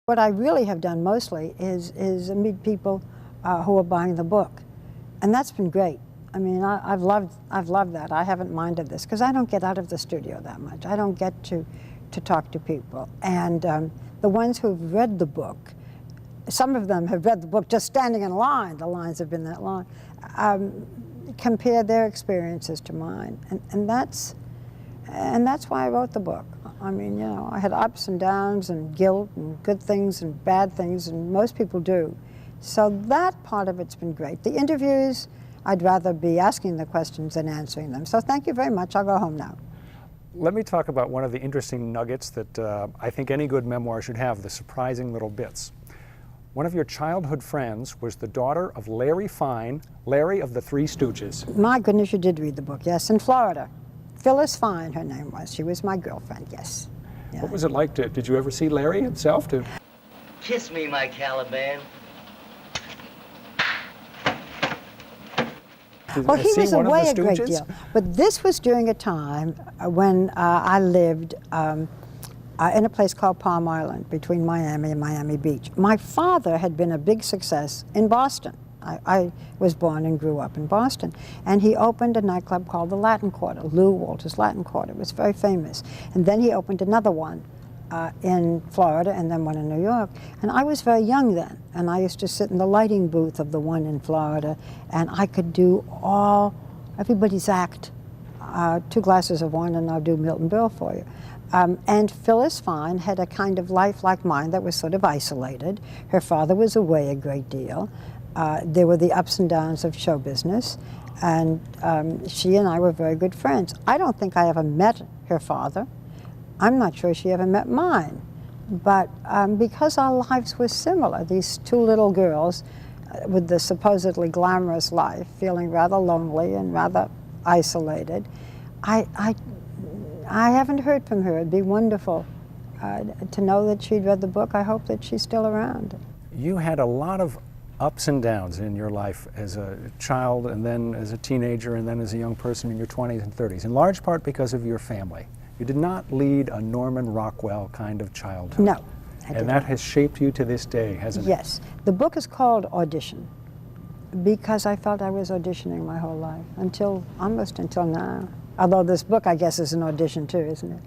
What I really have done mostly is meet people who are buying the book, and that's been great. I mean, I've loved that. I haven't minded this because I don't get out of the studio that much. I don't get to talk to people, and the ones who've read the book, some of them have read the book just standing in line. The lines have been that long. Compare their experiences to mine, and that's why I wrote the book. I mean, you know, I had ups and downs and guilt and good things and bad things, and most people do. So that part of it's been great. The interviews, I'd rather be asking the questions than answering them. So thank you very much. I'll go home now. Let me talk about one of the interesting nuggets that I think any good memoir should have, the surprising little bits. One of your childhood friends was the daughter of Larry Fine, Larry of the Three Stooges. My goodness, you did read the book, yes, in Florida. Phyllis Fine, her name was. She was my girlfriend, yes. Yeah. What was it like did you ever see Larry himself? Kiss me, my Caliban. Well, he was away a great deal. But this was during a time when I lived in a place called Palm Island between Miami and Miami Beach. My father had been a big success in Boston. I was born and grew up in Boston, and he opened a nightclub called the Latin Quarter, Lou Walter's Latin Quarter. It was very famous. And then he opened another one in Florida and then one in New York. And I was very young then, and I used to sit in the lighting booth of the one in Florida, and I could do everybody's act. 2 glasses of wine and I'll do Milton Berle for you. And Phyllis Fine had a kind of life like mine that was sort of isolated. Her father was away a great deal. There were the ups and downs of show business, and she and I were very good friends. I don't think I ever met her father. I'm not sure she ever met mine. But because our lives were similar, these 2 little girls with the supposedly glamorous life, feeling rather lonely and rather isolated, I haven't heard from her. It'd be wonderful to know that she'd read the book. I hope that she's still around. You had a lot of ups and downs in your life as a child, and then as a teenager, and then as a young person in your 20s and 30s, in large part because of your family. You did not lead a Norman Rockwell kind of childhood. No. And that has shaped you to this day, hasn't it? Yes. The book is called Audition because I felt I was auditioning my whole life, almost until now. Although this book, I guess, is an audition too, isn't it?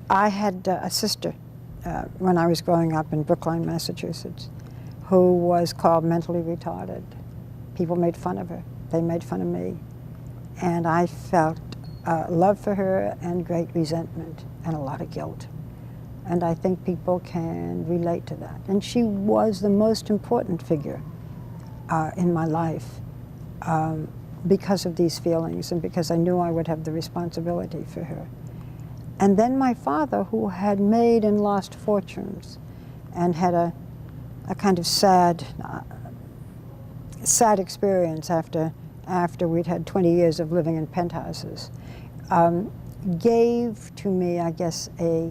I had a sister when I was growing up in Brookline, Massachusetts, who was called mentally retarded. People made fun of her. They made fun of me. And I felt love for her and great resentment and a lot of guilt. And I think people can relate to that. And she was the most important figure in my life because of these feelings and because I knew I would have the responsibility for her. And then my father, who had made and lost fortunes and had a kind of sad experience after we'd had 20 years of living in penthouses, gave to me, I guess, a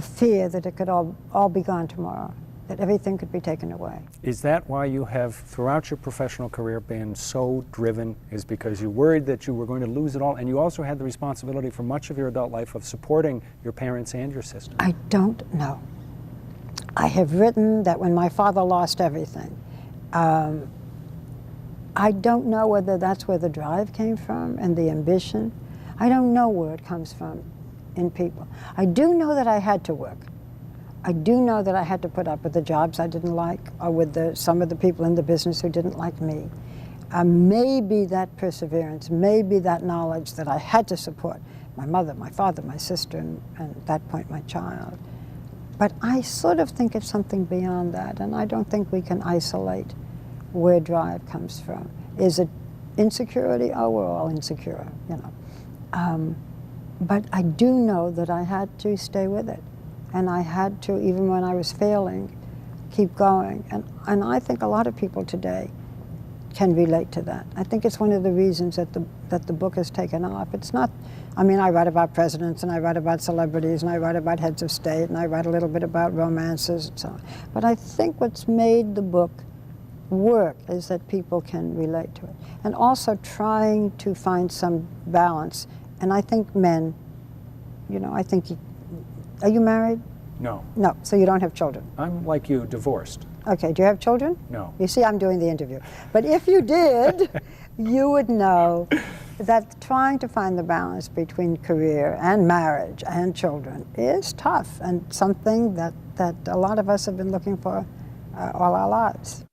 fear that it could all be gone tomorrow, that everything could be taken away. Is that why you have, throughout your professional career, been so driven, is because you worried that you were going to lose it all, and you also had the responsibility for much of your adult life of supporting your parents and your sister? I don't know. I have written that when my father lost everything, I don't know whether that's where the drive came from and the ambition. I don't know where it comes from in people. I do know that I had to work. I do know that I had to put up with the jobs I didn't like or with some of the people in the business who didn't like me. Maybe that perseverance, maybe that knowledge that I had to support my mother, my father, my sister, and at that point my child. But I sort of think it's something beyond that, and I don't think we can isolate where drive comes from. Is it insecurity? Oh, we're all insecure, you know. But I do know that I had to stay with it, and I had to, even when I was failing, keep going. And I think a lot of people today can relate to that. I think it's one of the reasons that the book has taken off. It's not, I mean, I write about presidents, and I write about celebrities, and I write about heads of state, and I write a little bit about romances and so on. But I think what's made the book work is that people can relate to it. And also trying to find some balance. And I think men, you know, are you married? No. No, so you don't have children. I'm like you, divorced. Okay, do you have children? No. You see, I'm doing the interview. But if you did, you would know that trying to find the balance between career and marriage and children is tough and something that a lot of us have been looking for all our lives.